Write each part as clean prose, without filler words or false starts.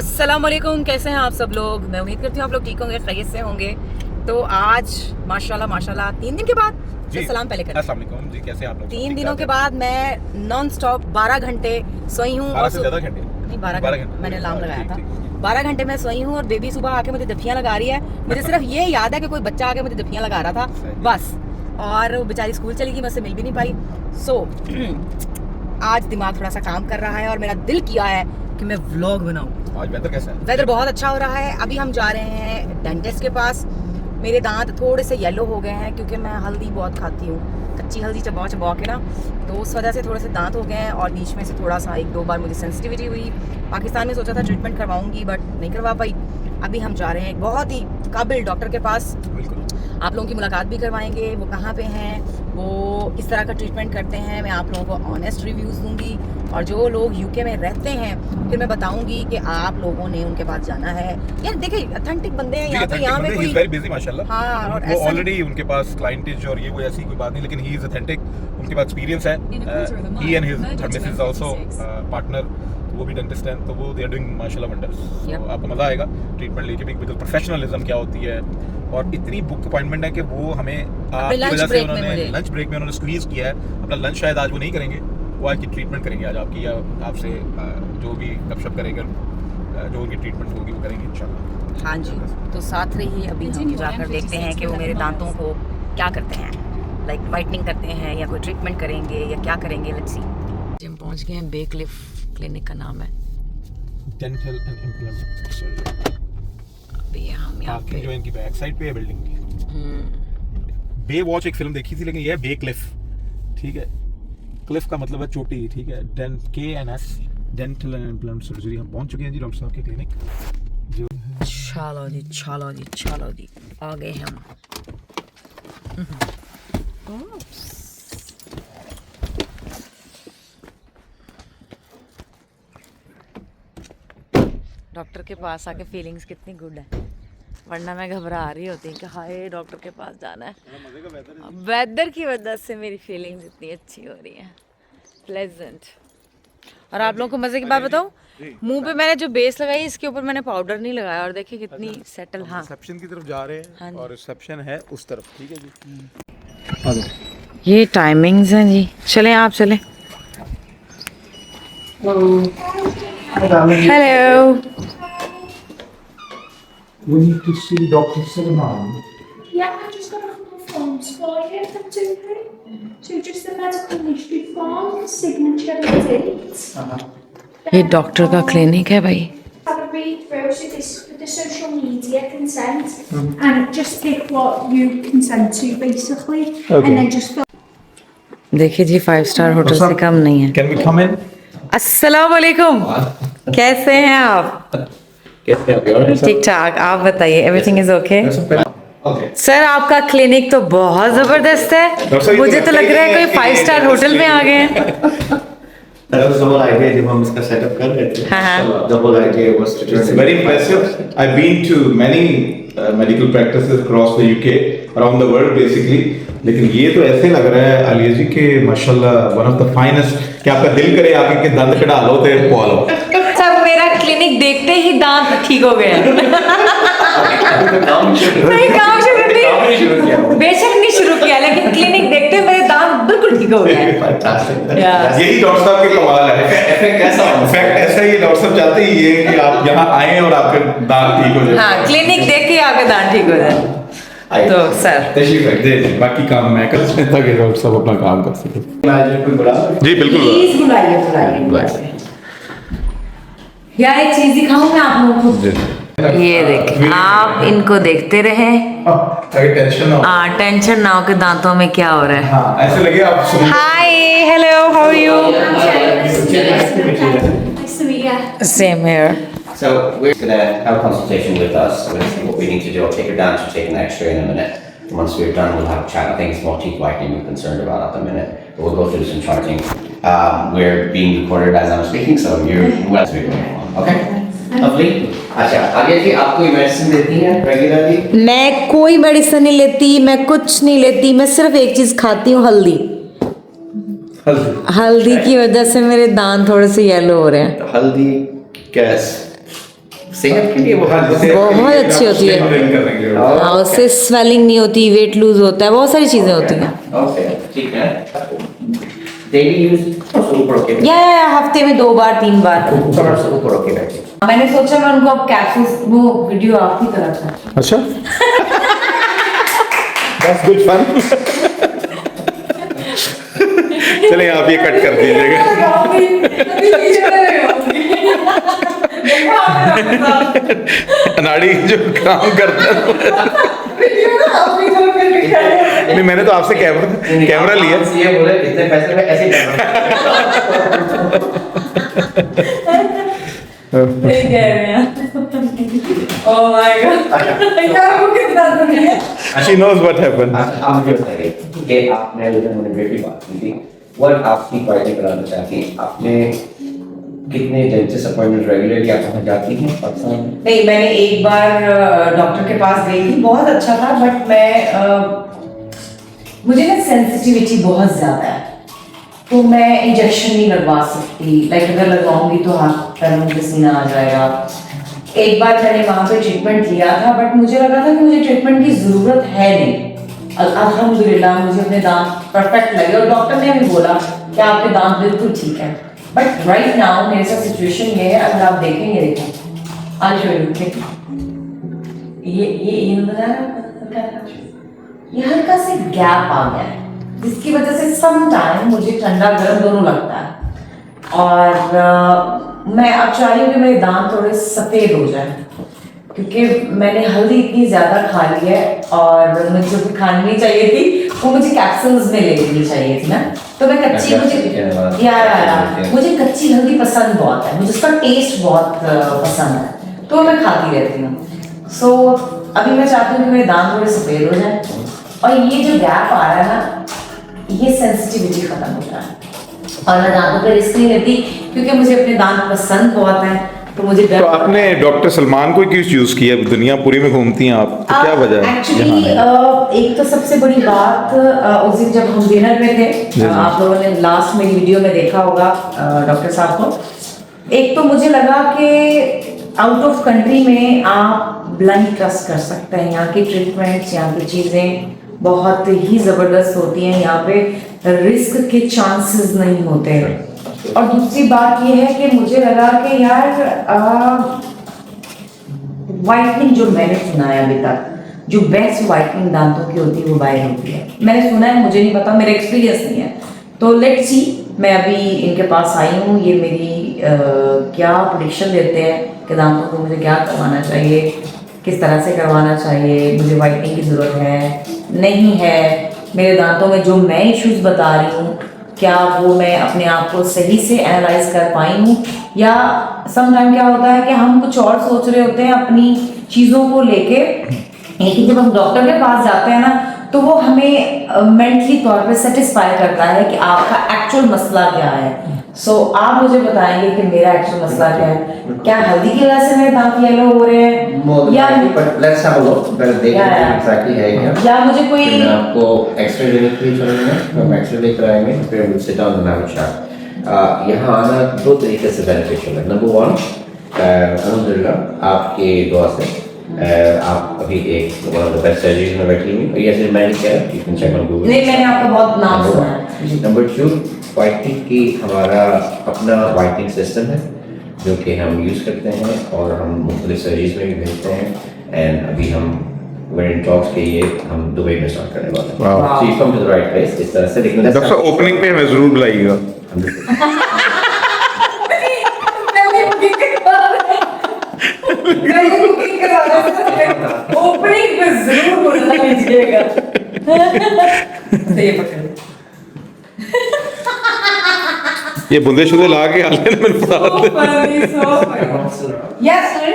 अस्सलाम वालेकुम, कैसे हैं आप सब लोग। मैं उम्मीद करती हूँ आप लोग ठीक होंगे, खैरियत से होंगे। तो आज माशाल्लाह 3 दिन के बाद सलाम पहले करें। अस्सलाम वालेकुम जी, कैसे हैं आप लोग? 3 दिनों के बाद मैं नॉन स्टॉप 12 घंटे सोई हूँ। 12 से ज़्यादा घंटे नहीं, 12 घंटे मैंने अलार्म लगाया था। ठीक। 12 घंटे मैं सोई हूँ और बेबी सुबह आके मुझे दफियाँ लगा रही है। मुझे सिर्फ ये याद है कि कोई बच्चा आके मुझे दफियाँ लगा रहा था बस, और वो बेचारी स्कूल चली गई, मैं उससे मिल भी नहीं पाई। आज दिमाग थोड़ा सा काम कर रहा है और मेरा दिल किया है कि मैं व्लॉग बनाऊं। आज वेदर कैसा है? वेदर बहुत अच्छा हो रहा है। अभी हम जा रहे हैं डेंटिस्ट के पास। मेरे दांत थोड़े से येलो हो गए हैं क्योंकि मैं हल्दी बहुत खाती हूँ, कच्ची हल्दी चबा चबा के ना, तो उस वजह से थोड़े से दांत हो गए हैं। और बीच में से थोड़ा सा 1-2 बार मुझे सेंसिटिविटी हुई। पाकिस्तान में सोचा था ट्रीटमेंट करवाऊंगी बट नहीं करवा पाई। अभी हम जा रहे हैं एक बहुत ही काबिल डॉक्टर के पास। बिल्कुल, आप लोगों की मुलाकात भी करवाएंगे, वो कहाँ पे हैं, वो किस तरह का ट्रीटमेंट करते हैं। मैं आप लोगों को ऑनेस्ट रिव्यूज़ दूंगी और जो लोग यूके में रहते हैं फिर मैं बताऊंगी कि आप लोगों ने उनके पास जाना है। यार देखिए, ऑथेंटिक बंदे हैं यहाँ पे कोई वेरी बिजी माशाल्लाह। हाँ, और वो ऑलरेडी उनके पास क्लाइंटेज और ये वो ऐसी कोई बात नहीं, लेकिन ही इज ऑथेंटिक, उनके पास एक्सपीरियंस है। He and his missus also partner, वो भी डेंटिस्ट हैं, तो वो दे आर डूइंग माशाल्लाह वंडर्स। तो आपको मजा आएगा ट्रीटमेंट लेके भी, बिल्कुल प्रोफेशनलिज्म क्या होती है। और इतनी बुक अपॉइंटमेंट है कि वो हमें आपकी वजह से उन्होंने लंच ब्रेक में उन्होंने स्क्वीज किया है। अपना लंच शायद आज वो नहीं करेंगे, वो आज की ट्रीटमेंट करेंगे आज आपकी, या आपसे जो भी गपशप करेंगे, जो उनकी ट्रीटमेंट होगी वो करेंगे इंशाल्लाह। हाँ जी, तो साथ रहिए। अभी हम जाकर देखते हैं कि वो मेरे दांतों को क्या करते हैं, लाइक वाइटनिंग करते हैं या कोई ट्रीटमेंट करेंगे या क्या करेंगे। Let's see. हम पहुंच गए हैं, बेक्लिफ क्लिनिक का नाम है, डेंटल एंड इम्प्लांट सर्जरी। अभी हम यहाँ पे जो इनकी बैक साइड पे है बिल्डिंग की। बे वॉच एक फिल्म देखी थी, लेकिन ये है बे क्लिफ, ठीक है। क्लिफ का मतलब है चोटी, ठीक है। KNS dental and implant surgery. हम पहुंच चुके हैं जी डॉक्टर साहब के क्लिनिक। जो चलो जी आ गए हम। डॉक्टर के पास आके फीलिंग्स कितनी गुड है, वरना मैं घबरा रही होती कि हाय डॉक्टर के पास जाना है। वेदर की वजह से मेरी फीलिंग्स इतनी अच्छी हो रही हैं, प्लेजेंट। और आप लोगों को मजे की बात बताऊं, मुंह पे मैंने जो बेस लगाई इसके ऊपर मैंने पाउडर नहीं लगाया, और देखिए कितनी सेटल। हाँ, रिसेप्शन की तरफ जा रहे हैं। हाँ, और रिसेप्शन है उस तरफ, ठीक है जी। ये टाइमिंग्स हैं जी, चलें आप चलें। Hello. We need to see Dr. Salman. Yeah, I've just got a couple of forms for you, if that's okay. So just the medical history form, signature and date. ये डॉक्टर का clinic है भाई। Have a read through, so this with the social media consent, and just pick what you consent to, basically, and then just fill. देखिए जी, 5 star hotel से कम नहीं है। Can we come in? अस्सलाम वालेकुम, कैसे हैं आप? ठीक ठाक, आप बताइए, एवरीथिंग इज ओके? सर आपका क्लिनिक तो बहुत जबरदस्त है, मुझे तो लग रहा है कोई 5 स्टार होटल में आ गए हैं। That was the whole idea जब हम इसका setup कर रहे थे. The whole idea was to It's very impressive. I've been to many medical practices across the UK, around the world basically. लेकिन ये तो ऐसे लग रहा है आलिया जी के माशाल्लाह one of the finest, कि आपका दिल करे आके के दंत कढ़ा लो ते पवा लो। सब मेरा क्लिनिक देखते ही दांत ठीक हो गए हैं। नहीं, काम शुरू किया, बेशक नहीं शुरू किया, लेकिन क्लिनिक देखते मेरे दांत बिल्कुल ठीक हो गए हैं। fantastic. यही डॉक्टर साहब के कमाल है। इफेक्ट ऐसा ही डॉक्टर साहब चाहते ही ये कि आप यहाँ आए और आपके दांत ठीक हो जाए। हाँ, क्लिनिक देख के आपके दांत ठीक हो जाए। तो सर बाकी काम मैं कर सकता कि डॉक्टर साहब अपना काम कर सके। जी बिल्कुल, प्लीज बुलाइए। यार एक चीज दिखाऊं मैं आप लोगों को, ये देखें, आप इनको देखते रहे, टेंशन ना हो कि दांतों में क्या हो रहा है। हाँ, ऐसे लगे आप सुन। Hi, hello, how are you? Nice to meet you. Same here. So we're gonna have a consultation with us. We're gonna see what we need to do. I'll take her down to take an X-ray in a minute. Once we're done, we'll have a chat. I think it's more teeth whitening we're concerned about at the minute. But we'll go through some charting. We're being recorded as I'm speaking, so you're well to be going on. Okay? Lovely. अच्छा, आगे जी आप कोई medicine लेती हैं regularly? मैं कोई medicine नहीं लेती, मैं कुछ नहीं लेती, मैं सिर्फ एक चीज खाती हूँ, हल्दी। हल्दी की वजह से मेरे दांत थोड़े से येलो हो रहे हैं। हल्दी गैस सेहत के लिए वो हाँ, जैसे बहुत अच्छी होती है। strength करेंगे। हाँ, उससे स्वेलिंग नहीं होती, वेट लूज होता है, बहुत सारी चीजें होती हैं। ओके, ठीक है। डेली यूज ऊपर ओके, या हफ्ते में 2 बार 3 बार। ऊपर ओके बैठे। मैंने सोचा मैं उनको अब कैप्सूल्स वो वीडियो आपकी तरफ से अच्छा That's good fun. चलें आप ये कट कर दीजिएगा। अनाड़ी जो काम करता है नहीं, मैंने तो आपसे कैमरा लिया। ये बोले इतने पैसे में ऐसे ही She knows what happened. आप मुझे बताइए कि आपने मोनिटरी बात की थी, what आपकी क्वालिटी कराना चाहती हैं, आपने कितने डेंटिस्ट अपॉइंटमेंट रेगुलरली आप वहाँ जाती हैं पाकिस्तान में? नहीं, मैंने एक बार डॉक्टर के पास गई थी, बहुत अच्छा था, बट मुझे ना सेंसिटिविटी बहुत ज़्यादा है, तो मैं इंजेक्शन नहीं लगवा सकती। लाइक अगर लगवाऊंगी तो हाथ पैर में पसीना आ जाएगा। एक बार मैंने वहाँ पे ट्रीटमेंट लिया था, बट मुझे लगा था कि मुझे ट्रीटमेंट की ज़रूरत है नहीं। अल्हम्दुलिल्लाह मुझे अपने दांत परफेक्ट लगे और डॉक्टर ने भी बोला कि आपके दांत बिल्कुल ठीक है। बट राइट नाउ मेरे साथ सिचुएशन ये है, अगर आप देखेंगे, देखो आज ये नजर आ रहा है, ये हल्का से गैप आ गया है, जिसकी वजह से सम टाइम मुझे ठंडा गर्म दोनों लगता है। और मैं अब चाह रही हूँ कि मेरे दांत थोड़े सफ़ेद हो जाए, क्योंकि मैंने हल्दी इतनी ज़्यादा खा ली है और मुझे जो खानी नहीं चाहिए थी वो मुझे कैप्सूल्स में ले लेनी चाहिए थी ना। तो मैं कच्ची, मुझे कच्ची हल्दी पसंद बहुत है, मुझे उसका टेस्ट बहुत पसंद है, तो मैं खाती रहती हूँ। सो अभी मैं चाहती हूँ कि मेरे दांत थोड़े सफ़ेद हो जाए और ये जो गैप आ रहा है ना, ये सेंसिटिविटी ख़त्म हो जाए। और मैं दांतों पे रिस्क नहीं लेती क्योंकि मुझे अपने दांत पसंद बहुत है, तो मुझे तो आपने डॉक्टर सलमान को क्यों चूज किया? दुनिया पूरी में घूमती हैं आप, तो क्या वजह है? एक्चुअली एक तो सबसे बड़ी बात, उस दिन जब हम डिनर में थे, आप लोगों ने लास्ट में वीडियो में देखा होगा डॉक्टर साहब को, एक तो मुझे लगा कि आउट ऑफ कंट्री में आप ब्लाइंड ट्रस्ट कर सकते हैं। यहाँ की ट्रीटमेंट्स, यहाँ की चीज़ें बहुत ही ज़बरदस्त होती हैं, यहाँ पे रिस्क के चांसेस नहीं होते हैं। और दूसरी बात ये है कि मुझे लगा कि यार वाइटनिंग जो मैंने सुना है अभी तक, जो बेस्ट वाइटनिंग दांतों की होती है वो बाहर होती है, मैंने सुना है, मुझे नहीं पता, मेरा एक्सपीरियंस नहीं है। तो लेट्स सी, मैं अभी इनके पास आई हूँ, ये मेरी क्या प्रेडिक्शन देते हैं कि दांतों को मुझे क्या करवाना चाहिए, किस तरह से करवाना चाहिए, मुझे वाइटनिंग की ज़रूरत है नहीं है, मेरे दांतों में जो मैं इश्यूज़ बता रही हूँ क्या वो मैं अपने आप को सही से एनालाइज कर पाई हूँ, या सम टाइम क्या होता है कि हम कुछ और सोच रहे होते हैं अपनी चीज़ों को लेके, लेकिन जब हम डॉक्टर के पास जाते हैं ना तो वो हमें मेंटली तौर पे सेटिस्फाई करता है कि आपका एक्चुअल मसला क्या है। सो आप मुझे बताएंगे कि मेरा एक्चुअल मसला क्या है, क्या हल्दी की वजह से मेरे दांत येलो हो रहे हैं, या लेट्स हैव अ लुक, पहले देखते हैं एग्जैक्टली है क्या, या मुझे कोई मैं आपको एक्सरे लेने के लिए चलेंगे, हम एक्सरे लेकर आएंगे, फिर will sit down and have a chat. यहाँ आना दो तरीके से बेनिफिशियल है। नंबर 1, अल्हम्दुलिल्लाह आपके दुआ से आप अभी एक one of the best surgeries में बैठी हुई, ये सिर्फ मैंने क्या, you can check on Google, नहीं, मैंने आपका बहुत नाम सुना है। नंबर 2, वाइटनिंग की हमारा अपना वाइटनिंग सिस्टम है जो कि हम यूज़ करते हैं और हम मुख्तलिफ सर्जरीज में भी भेजते हैं, एंड अभी हम वेयर इन टॉक्स के ये हम दुबई में स्टार्ट करने वाले हैं। Wow. So you come to the right place इस तरह से। लेकिन डॉक्टर साहब ओपनिंग पे हमें जरूर बुलाइएगा। ओपनिंग पे जरूर बुला लीजिएगा। ये पकड़, ये बुंदे शुदे ला के आले ने मैंने पढ़ा Yes, sir.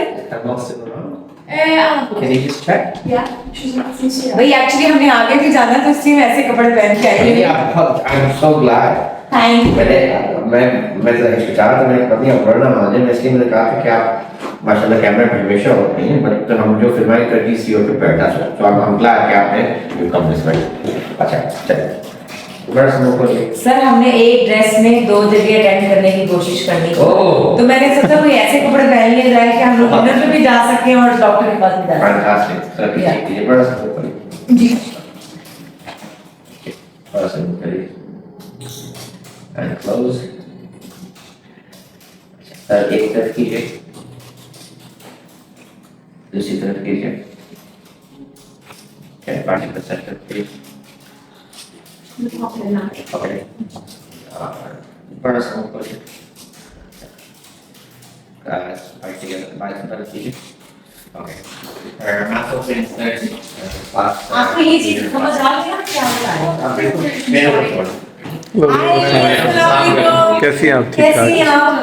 Can you just check? Yeah, she's not sincere. भाई एक्चुअली हमने आगे भी जाना है तो इसलिए मैं ऐसे कपड़े पहन के आई हूँ। I'm so glad. Thank you. मैं हिचकिचा रहा था, मेरी पत्नी अपना माने, मैं इसलिए मैंने कहा था कि आप माशाल्लाह कैमरा पे हमेशा होती हैं, बट तो हम जो फिल्माई करती सी और प्रिपेयर था, तो I'm glad कि आपने यू कम दिस वे। अच्छा चलिए बड़ा समूह खोलिए। सर हमने एक ड्रेस में 2 जगह अटेंड करने की कोशिश करनी थी। ओह। तो मैंने सोचा कोई ऐसे कपड़े पहन लिए जाए कि हम लोग डिनर पे भी जा सकें और डॉक्टर के पास भी जा सकें। फैंटास्टिक। सर पीछे कीजिए, बड़ा समूह खोलिए। जी। बड़ा समूह खोलिए। And close. सर एक तरफ कीजिए, दूसरी तरफ कीजिए। Okay, बाकी का सेट कीजिए। Okay. बड़ा समूह खोलिए। Right together, बाकी का तरफ कीजिए। Okay. आंखों पे आपको ये चीज समझ आ गई ना क्या होता है? मेरे ऊपर कैसी हैं आप? ठीक कैसी हैं ठाक। आप?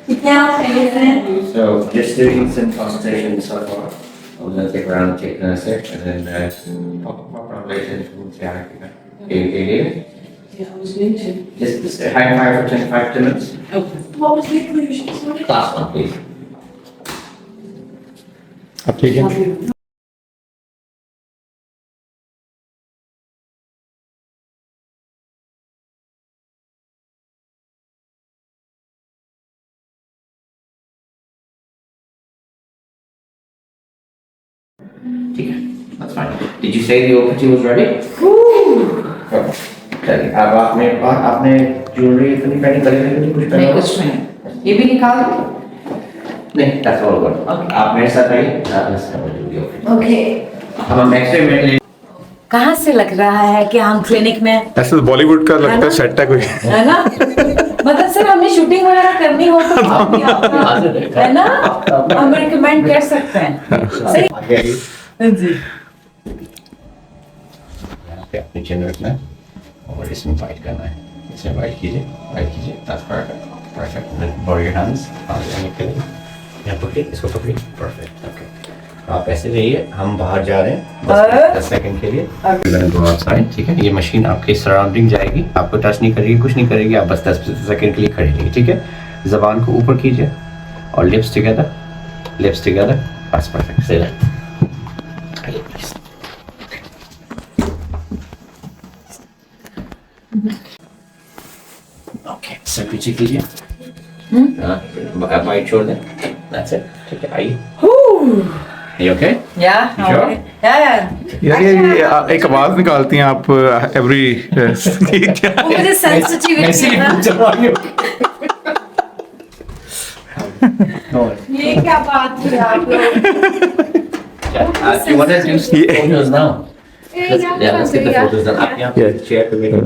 कितने आप खरीद रहे हैं? So just doing some consultation so far. I'm gonna take around and take another sec and then pop around later and see how I can go. Yeah, I was going to. Just hang fire for 25 minutes. What was the conclusion? Sorry. Last one, please. अब ठीक है? ठीक है, that's fine. Did you say the OPT was ready? Okay. चलिए, अब आपने jewellery इतनी पहनी करी नहीं कुछ पहना? नहीं कुछ नहीं। ये भी निकाल दो। नहीं, that's all good. Okay. आप मेरे साथ आइए, let's have a do the OPT. Okay. अब हम नेक्स्ट में ले कहाँ से लग रहा है कि हम क्लिनिक में ऐसे तो बॉलीवुड का लगता है सेट है कोई। है ना? मतलब सर हमें शूटिंग वगैरह करनी हो तो आप भी आपका है ना? हम रिकमेंड कर सकते हैं। सही? आगे आइए। जी। यहाँ पे अपनी चिन रखना है और इसमें बाइट करना है। इसमें बाइट कीजिए, that's perfect. Borrow your hands. आगे के लिए यहाँ पकड़िए, इसको पकड़िए, perfect. Okay. आप ऐसे रहिए, हम बाहर जा रहे हैं बस 10 सेकंड के लिए। We're gonna go outside, ठीक है? ये मशीन आपके सराउंडिंग जाएगी, आपको टच नहीं करेगी, कुछ नहीं करेगी, आप बस 10 सेकंड के लिए खड़े रहिए, ठीक है? ज़बान को ऊपर कीजिए और lips together, that's perfect. Say that. आइए, please. Okay, सर पीछे कीजिए। बाइट छोड़ दें। That's it. ठीक है, आइए। You okay? Yeah. You sure? Okay. Yeah. यार ये एक आवाज निकालती हैं आप एवरी क्या? वो मुझे सेंसिटिविटी है ना। ये क्या बात है आप लोग? Do you want to do some photos now? Yeah, let's get the photos done. आप यहाँ पे chair पे बैठो।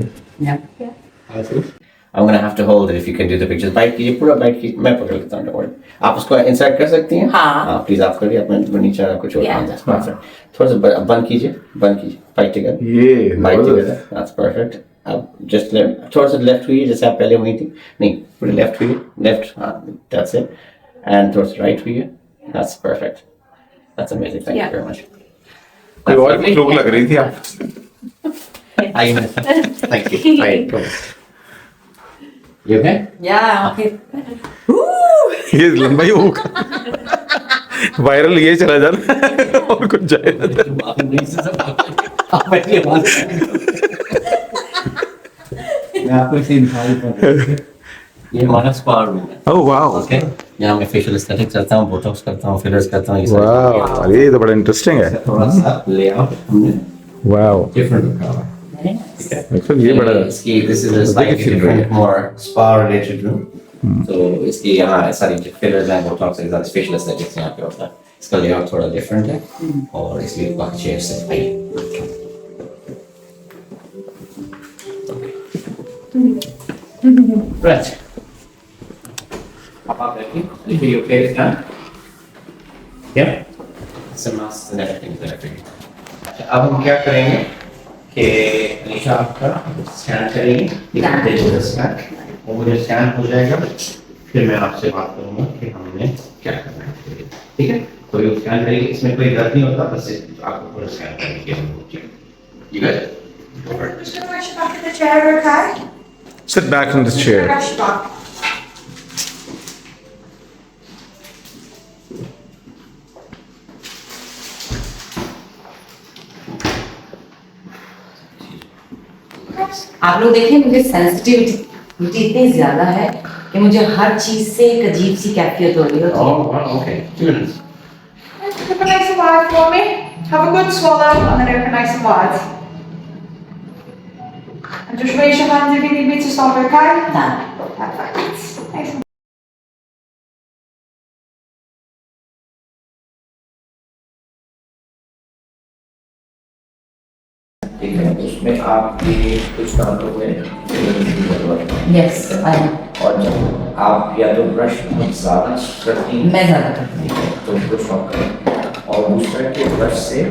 I'm gonna have to hold it if you can do the pictures. Byte कीजिए, पूरा बाइट कीजिए, मैं पकड़ लेता हूँ, don't worry. आप उसको इंसर्ट कर सकती हैं? हाँ। प्लीज आप करिए, अपने नीचे कुछ और। Yeah. That's perfect. थोड़ा सा बंद कीजिए, बाइट together. ये बाइट together. That's perfect. अब just थोड़ा सा लेफ्ट हुई जैसे आप पहले हुई थी, नहीं पूरी लेफ्ट हुई, लेफ्ट, हाँ, that's it. And थोड़ा सा राइट हुई है, that's perfect. That's amazing. Thank you very much. कोई और लोग लग रही थी आप। आइए मेरे साथ। Thank you. Right, go. You okay? Yeah. Okay. ये लंबाई हो वायरल ये चला जा रहा और कुछ जाए मैं आपको इसे ये हमारा स्पा रूम है। Oh wow. ओके, यहाँ मैं फेशियल एस्थेटिक्स करता हूँ, बोटॉक्स करता हूँ, फिलर्स करता हूँ, ये सारी वाओ, चीजें। ये तो बड़ा इंटरेस्टिंग है। थोड़ा सा लेआउट हमने वाओ, डिफरेंट रखा हुआ है। एक्चुअली ये बड़ा इसकी this is a slightly different more spa related room. तो इसकी यहाँ सारी फिलर्स हैं, बोटॉक्स है, सारी फेशियल एस्थेटिक्स यहाँ पे होता है। इसका लेआउट थोड़ा डिफरेंट है और इसलिए बाकी चेयर से आइए। Right. About that, if you okay with that? Yeah. Some masks and everything there for you. अब हम क्या करेंगे कि निशा आपका स्कैन करेंगे, डिजिटल स्कैन, और वो जब स्कैन हो जाएगा फिर मैं आपसे बात करूंगा कि हमने क्या करना है, ठीक है? तो ये स्कैन करेंगे, इसमें कोई दर्द नहीं होता, बस आपको पूरा स्कैन करेंगे। You guys? Just gonna rush back in the chair, okay? Sit back in this chair. Rush back. Press. आप लोग देखें मुझे सेंसिटिविटी इतनी ज्यादा है कि मुझे हर चीज से एक अजीब सी कैफियत हो रही होती है। Oh, wow, okay. 2 minutes. Open nice and wide for me. Have a good swallow and then open nice and wide. And just raise your hands if you need me to stop, okay? Done. Perfect. Nice and ठीक है, उसमें आपके कुछ दांतों में fillings की जरूरत है। यस आई और जब आप या तो ब्रश बहुत ज़्यादा करती हैं, मैं ज्यादा करती ठीक है, तो उसको स्टॉप करें और दूसरा के ब्रश से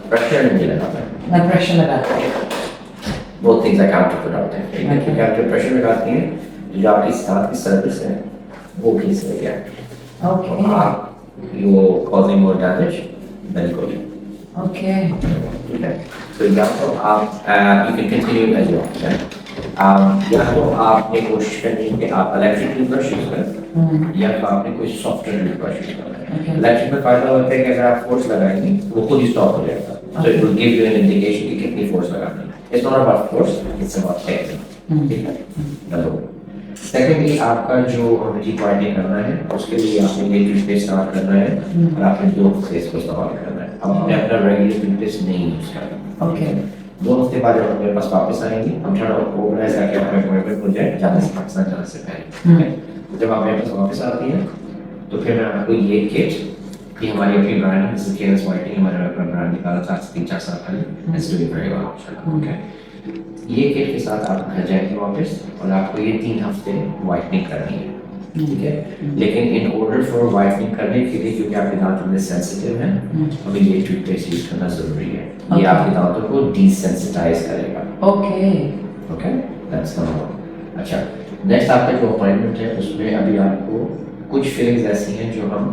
प्रेशर नहीं लगाना है। हूँ, मैं प्रेशर लगाती हूँ। Both things are counterproductive. क्योंकि आप जब प्रेशर लगाती हैं, जो आपकी दांत की सर्विस है, वो खींच लेगी आप। ओके आप you're causing more damage than good. Okay ठीक है, तो या तो आप you can continue as you want, या तो आपने कोशिश करनी है कि आप इलेक्ट्रिक टूथब्रश यूज करें या तो आपने कोई सॉफ्टवेयर टूथब्रश यूज करना है। इलेक्ट्रिक में फायदा होता है कि अगर आप फोर्स लगाएंगे वो खुद ही स्टॉप हो जाएगा, so it will give you an indication कि कितनी फोर्स लगानी है। It's not about force, it's about technique, ठीक है, नंबर 1। सेकेंडली आपका जो टीथ वाइटनिंग करना है उसके लिए आपने ये टूथपेस्ट स्टार्ट करना है और आपने 2 हफ्ते इसको इस्तेमाल करना है। अब आपने अपना रेगुलर टूथपेस्ट नहीं यूज करना। ओके 2 हफ्ते बाद जब मेरे पास वापस आएंगे हम थोड़ा ऑर्गेनाइज करके अपना अपॉइंटमेंट हो जाए जाने से पाकिस्तान जाने से पहले, ठीक है। तो जब आप मेरे पास वापस आती हैं तो फिर मैं आपको ये किट, ये हमारी अपनी ब्रांड है, जैसे केयरलेस व्हाइटनिंग हमारा अपना ब्रांड निकाला था 3-4 साल पहले, it's doing very well, okay. ये किट के साथ आप घर जाएंगे वापस और आपको ये 3 हफ्ते व्हाइटनिंग करनी है, ठीक है। लेकिन इन ऑर्डर फॉर व्हाइटनिंग करने के लिए क्योंकि आपके दांत में सेंसिटिव हैं, हमें ये टूथपेस्ट यूज करना जरूरी है। ये आपके दांतों को डिसेंसिटाइज करेगा, ओके ओके, दैट्स नंबर 1। अच्छा, नेक्स्ट आपका जो अपॉइंटमेंट है उसमें अभी आपको कुछ फीलिंग्स ऐसी हैं जो हम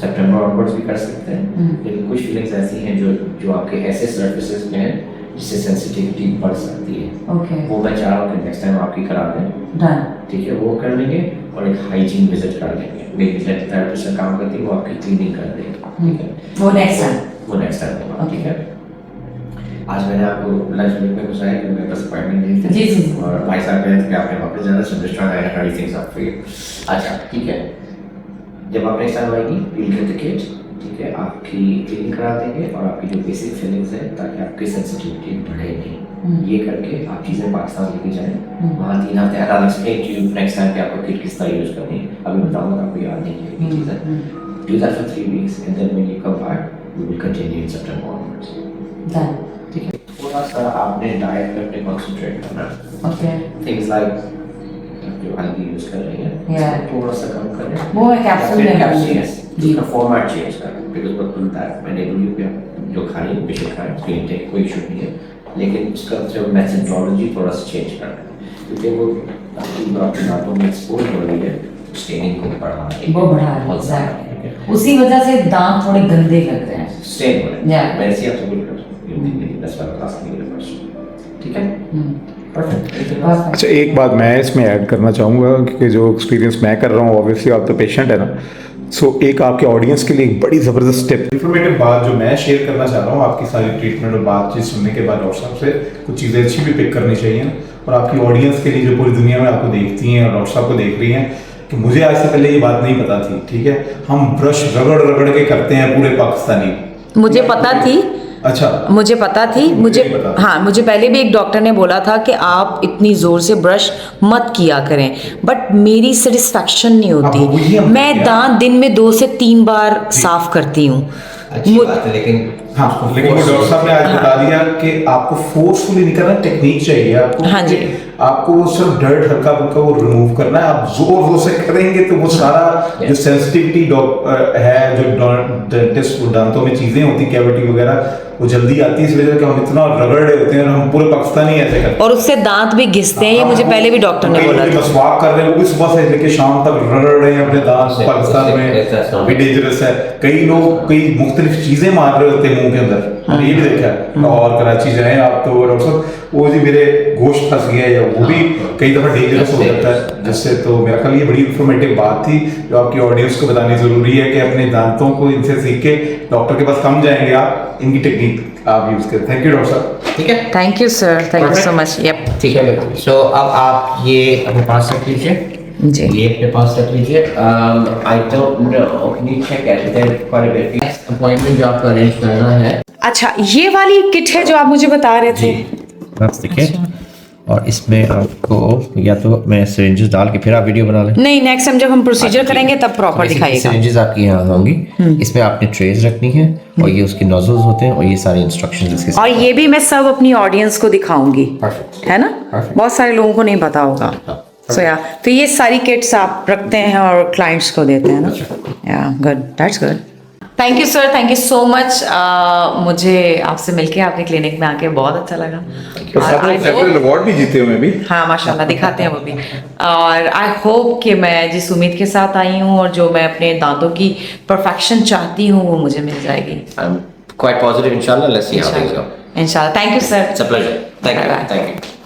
सितंबर ऑनवर्ड्स भी कर सकते हैं, लेकिन कुछ फीलिंग्स ऐसी हैं जो आपके ऐसे सर्फेसेस में हैं जिससे सेंसिटिविटी बढ़ सकती है। ओके वो मैं चाह रहा हूँ कि नेक्स्ट टाइम आपकी करा दें, डन ठीक है, वो कर लेंगे और एक हाइजीन विजिट कर लेंगे। मेरी थेरेपिस्ट से काम करती है, वो आपकी क्लीनिंग कर देगी, ठीक है, वो नेक्स्ट टाइम वो नेक्स्ट टाइम होगा, ठीक है। आज मैंने आपको लंच ब्रेक में बताया कि मेरे पास अपॉइंटमेंट नहीं थी, जी, जी। और भाई साहब कह रहे थे कि आपने वापस जाना है, so just trying to hurry things up for you। अच्छा, ठीक है, जब आप नेक्स्ट टाइम आएगी we'll get the kit, ठीक है, आपकी क्लीनिंग करा देंगे और आपकी जो बेसिक फीलिंग्स है ताकि आपकी सेंसिटिविटी बढ़े नहीं, ये करके आप चीज़ें पाकिस्तान लेके जाएं। वहाँ 3 हफ्ते I'll explain to you next time कि आपको किट किस तरह यूज़ करनी है, अभी बताऊँगा, आपको याद नहीं है ये चीज़ें। Do that for 3 weeks and then when you come back we will continue in September onwards, done ठीक है। थोड़ा सा आपने डाइट पे अपने कॉन्सेंट्रेट करना है, ओके थिंग्स लाइक जो हल्दी यूज़ कर रही है Yeah. थोड़ा सा कम करें, वो है कैप्सूल में जी का फॉर्मेट चेंज करें, because what will that enable you कि जो खाएं बेशक खाएं, उसके इनटेक कोई इशू नहीं है, लेकिन उसका जो मेथोडोलॉजी थोड़ा सा चेंज करना है क्योंकि वो आपकी दांतों में एक्सपोज हो रही है, स्टेनिंग को बढ़ा रही है, वो बढ़ा रही है, बहुत ज़्यादा, exactly। ठीक है। उसी वजह से दांत थोड़े गंदे लग रहे हैं। स्टेन हो रहा है, Yeah. मैं इसी आपसे बोल रहा हूँ, that's why I'm asking you the question, ठीक है, परफेक्ट। अच्छा, एक बात मैं इसमें ऐड करना चाहूँगा क्योंकि जो एक्सपीरियंस मैं कर रहा हूँ, ऑब्वियसली आप तो पेशेंट है ना, सो एक आपके ऑडियंस के लिए एक बड़ी ज़बरदस्त स्टेप इन्फॉर्मेटिव बात जो मैं शेयर करना चाह रहा हूँ, आपकी सारी ट्रीटमेंट और बातचीत सुनने के बाद डॉक्टर साहब से कुछ चीज़ें अच्छी भी पिक करनी चाहिए और आपकी ऑडियंस के लिए जो पूरी दुनिया में आपको देखती हैं और डॉक्टर साहब को देख रही हैं कि मुझे आज से पहले ये बात नहीं पता थी, ठीक है, हम ब्रश रगड़ रगड़ के करते हैं पूरे पाकिस्तानी। मुझे पता थी, अच्छा, मुझे पता थी, मुझे नहीं पता था। हाँ, मुझे पहले भी एक डॉक्टर ने बोला था कि आप इतनी जोर से ब्रश मत किया करें, बट मेरी सेटिस्फैक्शन नहीं वही होती। हम मैं क्या? दांत दिन में 2 से 3 बार साफ करती हूँ। अच्छी बात है, लेकिन हाँ, लेकिन वो डॉक्टर साहब ने आज बता दिया कि आपको फोर्सफुली नहीं करना, टेक्निक चाहिए आपको। हाँ जी। आपको सिर्फ डर्ट हल्का फुल्का वो रिमूव करना है। आप जोर जोर से करेंगे तो वो सारा जो सेंसिटिविटी है, जो डेंटिस्ट दांतों में चीजें होती, कैविटी वगैरह, वो जल्दी आती है, इस वजह से हम इतना रगड़ रहे होते हैं और हम पूरे पाकिस्तानी ऐसे करते हैं। और उससे दांत भी घिसते हैं, ये मुझे पहले भी डॉक्टर ने बोला था। मसवाक कर रहे हैं, वो भी सुबह से लेके शाम तक रगड़ रहे हैं अपने दांत। पाकिस्तान में भी डेंजरस है, कई लोग कई मुख्तलिफ चीजें मार रहे होते हैं मुंह के अंदर, मैंने ये भी देखा है। और कराची जाए आप तो डॉक्टर साहब, वो जी मेरे गोश्त फंस गया या वो भी कई दफा डेंजरस हो जाता है, जिससे तो मेरा ख्याल ये बड़ी इंफॉर्मेटिव बात थी जो आपकी ऑडियंस को बतानी जरूरी है कि अपने दांतों को इनसे सीख के डॉक्टर के पास कम जाएंगे आप, इनकी टेक्निक आप यूज करें। थैंक यू डॉक्टर साहब। ठीक है, thank you sir, thank you so much. Yup ठीक है। सो अब आप ये अपने पास रख लीजिए, जी। ये अपने पास रख लीजिए। I don't know, can you check it, there quite a bit. Next appointment जो आपका अरेंज करना है, अच्छा, ये वाली किट है जो आप मुझे बता रहे थे। बस देखिए, और इसमें आपको या तो मैं सिरिंजेस डाल के फिर आप वीडियो बना लें। नहीं, नेक्स्ट टाइम जब हम प्रोसीजर करेंगे तब प्रॉपर दिखाइएगा। सिरिंजेस आपकी यहाँ होंगी, इसमें आपने ट्रेज रखनी है और ये उसके नोजल्स होते हैं और ये सारी इंस्ट्रक्शंस इसके साथ। और ये भी मैं सब अपनी ऑडियंस को दिखाऊंगी, Perfect. है ना? Perfect. बहुत सारे लोगों को नहीं पता होगा। सो या तो ये सारी किट्स आप रखते हैं और क्लाइंट्स को देते हैं ना? या good, that's good. Thank you sir, thank you so much. मुझे आपसे मिलके आपके क्लिनिक में आके बहुत अच्छा लगा। तो आपने सेवरल अवार्ड भी जीते हुए भी। हाँ माशाल्लाह, दिखाते हैं वो भी। और आई होप कि मैं जिस उम्मीद के साथ आई हूँ और जो मैं अपने दांतों की परफेक्शन चाहती हूँ वो मुझे मिल जाएगी I'm quite positive, inshallah. Let's see how things go. इंशाल्लाह। Thank you sir. It's a pleasure. Thank you. Bye-bye. Thank you.